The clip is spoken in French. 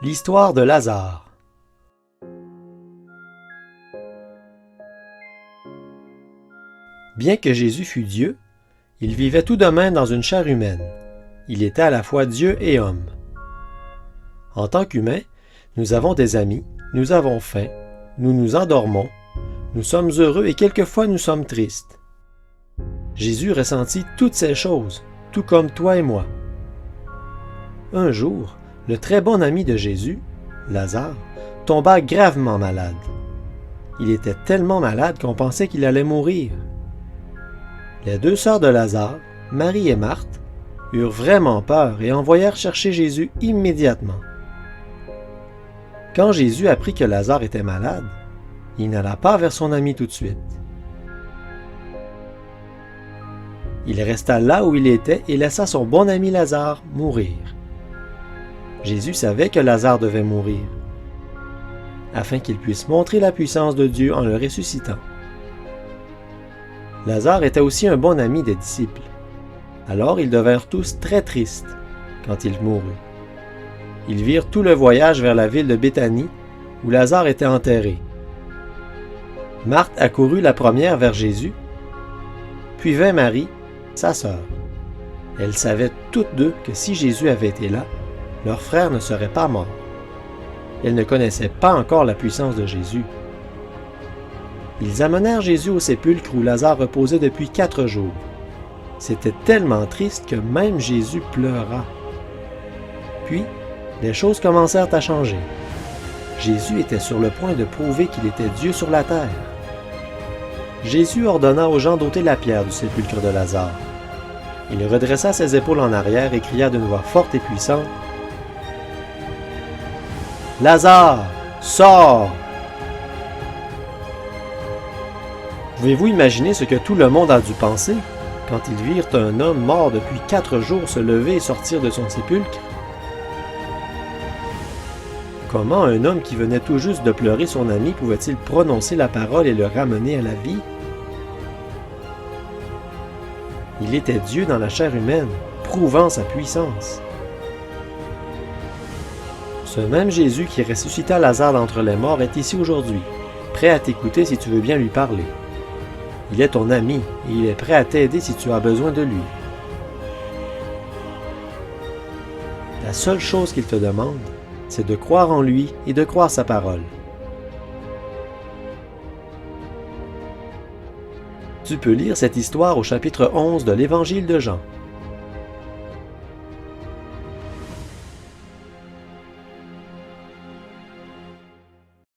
L'histoire de Lazare. Bien que Jésus fût Dieu, il vivait tout de même dans une chair humaine. Il était à la fois Dieu et homme. En tant qu'humains, nous avons des amis, nous avons faim, nous nous endormons, nous sommes heureux et quelquefois nous sommes tristes. Jésus ressentit toutes ces choses, tout comme toi et moi. Un jour, le très bon ami de Jésus, Lazare, tomba gravement malade. Il était tellement malade qu'on pensait qu'il allait mourir. Les deux sœurs de Lazare, Marie et Marthe, eurent vraiment peur et envoyèrent chercher Jésus immédiatement. Quand Jésus apprit que Lazare était malade, il n'alla pas vers son ami tout de suite. Il resta là où il était et laissa son bon ami Lazare mourir. Jésus savait que Lazare devait mourir, afin qu'il puisse montrer la puissance de Dieu en le ressuscitant. Lazare était aussi un bon ami des disciples. Alors ils devinrent tous très tristes quand il mourut. Ils virent tout le voyage vers la ville de Béthanie, où Lazare était enterré. Marthe accourut la première vers Jésus, puis vint Marie, sa sœur. Elles savaient toutes deux que si Jésus avait été là, leur frère ne serait pas mort. Elles ne connaissaient pas encore la puissance de Jésus. Ils amenèrent Jésus au sépulcre où Lazare reposait depuis 4 jours. C'était tellement triste que même Jésus pleura. Puis, les choses commencèrent à changer. Jésus était sur le point de prouver qu'il était Dieu sur la terre. Jésus ordonna aux gens d'ôter la pierre du sépulcre de Lazare. Il redressa ses épaules en arrière et cria d'une voix forte et puissante: « Lazare, sors !» Pouvez-vous imaginer ce que tout le monde a dû penser quand ils virent un homme mort depuis 4 jours se lever et sortir de son sépulcre? Comment un homme qui venait tout juste de pleurer son ami pouvait-il prononcer la parole et le ramener à la vie? Il était Dieu dans la chair humaine, prouvant sa puissance. Ce même Jésus qui ressuscita Lazare d'entre les morts est ici aujourd'hui, prêt à t'écouter si tu veux bien lui parler. Il est ton ami et il est prêt à t'aider si tu as besoin de lui. La seule chose qu'il te demande, c'est de croire en lui et de croire sa parole. Tu peux lire cette histoire au chapitre 11 de l'Évangile de Jean.